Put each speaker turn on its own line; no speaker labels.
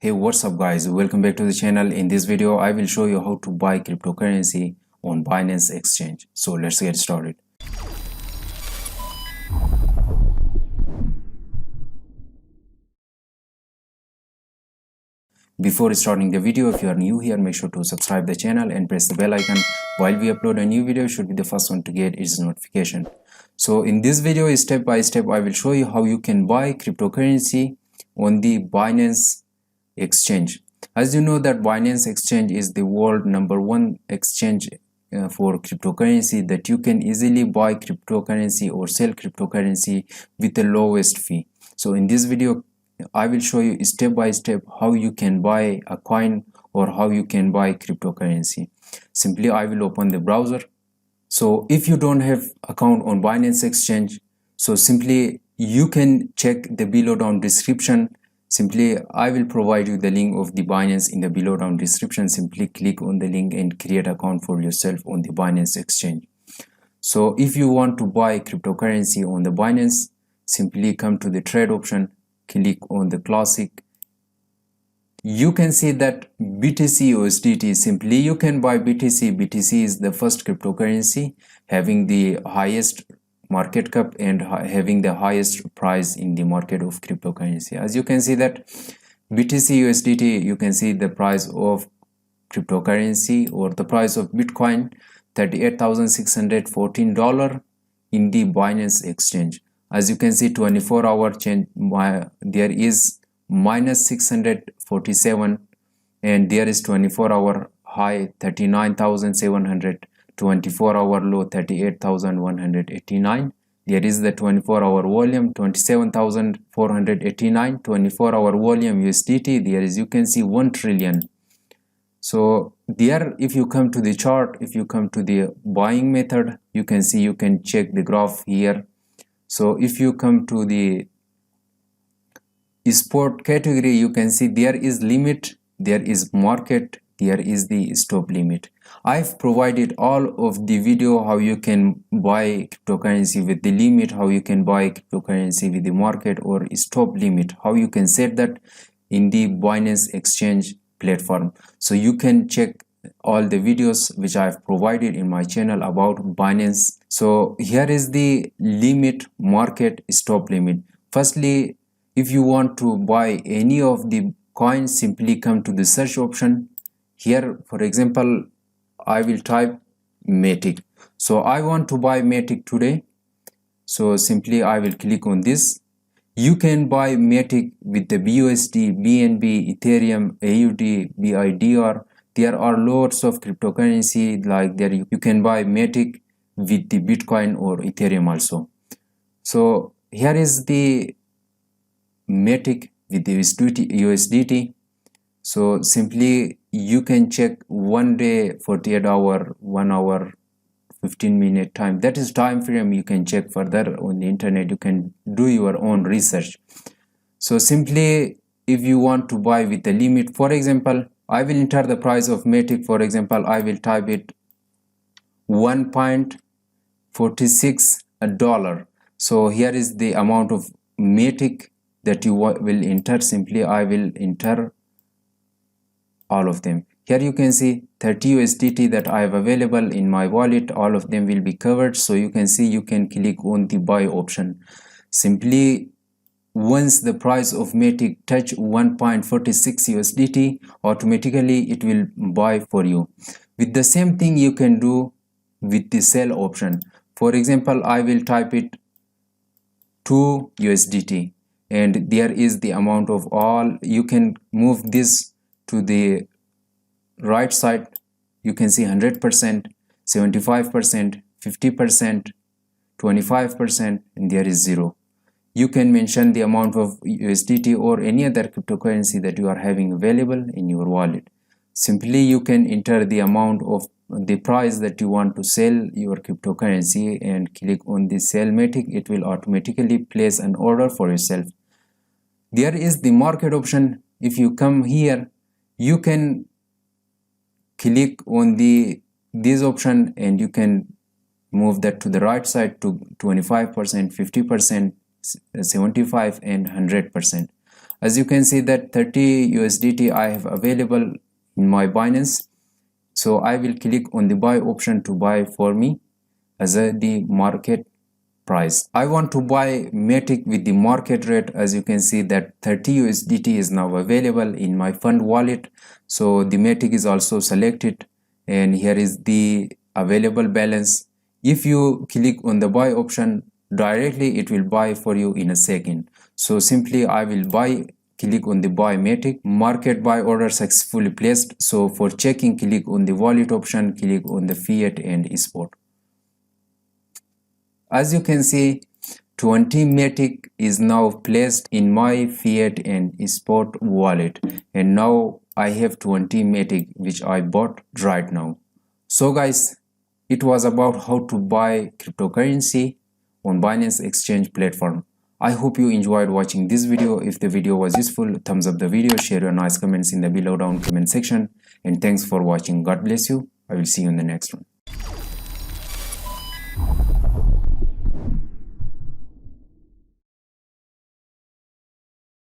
Hey, what's up guys, welcome back to the channel. In this video I will show you how to buy cryptocurrency on Binance exchange. So let's get started. Before starting the video, if you are new here, make sure to subscribe the channel and press the bell icon. While we upload a new video, you should be the first one to get its notification. So in this video, step by step, I will show you how you can buy cryptocurrency on the Binance exchange. As you know that Binance exchange is the world #1 exchange for cryptocurrency, that you can easily buy cryptocurrency or sell cryptocurrency with the lowest fee. So in this video I will show you step by step how you can buy a coin or how you can buy cryptocurrency. Simply I will open the browser. So if you don't have account on Binance exchange, so simply you can check the below down description. Simply I will provide you the link of the Binance in the below down description. Simply click on the link and create account for yourself on the Binance exchange. So if you want to buy cryptocurrency on the Binance, simply come to the trade option, click on the classic. You can see that BTC USDT. Simply you can buy BTC. BTC is the first cryptocurrency having the highest market cap and having the highest price in the market of cryptocurrency. As you can see that BTC USDT, you can see the price of cryptocurrency or the price of Bitcoin, $38,614 in the Binance exchange. As you can see, 24-hour change, there is minus 647, and there is 24-hour high 39,700, 24-hour low 38,189. There is the 24-hour volume 27,489, 24-hour volume USDT. There is, you can see, 1 trillion. So there, if you come to the chart, if you come to the buying method, you can see, you can check the graph here. So if you come to the sport category, you can see there is limit, there is market, there is the stop limit. I've provided all of the video how you can buy cryptocurrency with the limit, how you can buy cryptocurrency with the market or stop limit, how you can set that in the Binance exchange platform. So you can check all the videos which I have provided in my channel about Binance. So here is the limit, market, stop limit. Firstly, if you want to buy any of the coins, simply come to the search option. Here, for example, I will type Matic. So I want to buy Matic today. So simply I will click on this. You can buy Matic with the BUSD, BNB, Ethereum, AUD, BIDR. There are lots of cryptocurrency like there. You can buy Matic with the Bitcoin or Ethereum also. So here is the Matic with the USDT. So simply you can check 1 day, 48 hour, 1 hour, 15-minute time. That is time frame. You can check further on the internet. You can do your own research. So simply if you want to buy with the limit, for example, I will enter the price of Matic. For example, I will type it $1.46. So here is the amount of Matic that you will enter. Simply I will enter all of them. Here you can see 30 USDT that I have available in my wallet. All of them will be covered. So you can see, you can click on the buy option. Simply once the price of Matic touch 1.46 USDT, automatically it will buy for you. With the same thing you can do with the sell option. For example, I will type it 2 USDT, and there is the amount of all. You can move this to the right side. You can see 100%, 75%, 50%, 25%, and there is 0. You can mention the amount of USDT or any other cryptocurrency that you are having available in your wallet. Simply you can enter the amount of the price that you want to sell your cryptocurrency and click on the sell Matic. It will automatically place an order for yourself. There is the market option. If you come here, you can click on this option and you can move that to the right side to 25%, 50%, 75% and 100%. As you can see that 30 USDT I have available in my Binance. So I will click on the buy option to buy for me as the market price. I want to buy Matic with the market rate. As you can see that 30 USDT is now available in my fund wallet. So the Matic is also selected, and here is the available balance. If you click on the buy option, directly it will buy for you in a second. So simply I will buy, click on the buy Matic, market buy order successfully placed. So for checking, click on the wallet option, click on the fiat and spot. As you can see, 20 Matic is now placed in my fiat and spot wallet, and now I have 20 Matic which I bought right now. So guys, it was about how to buy cryptocurrency on Binance Exchange platform. I hope you enjoyed watching this video. If the video was useful, thumbs up the video, share your nice comments in the below down comment section, and thanks for watching. God bless you. I will see you in the next one.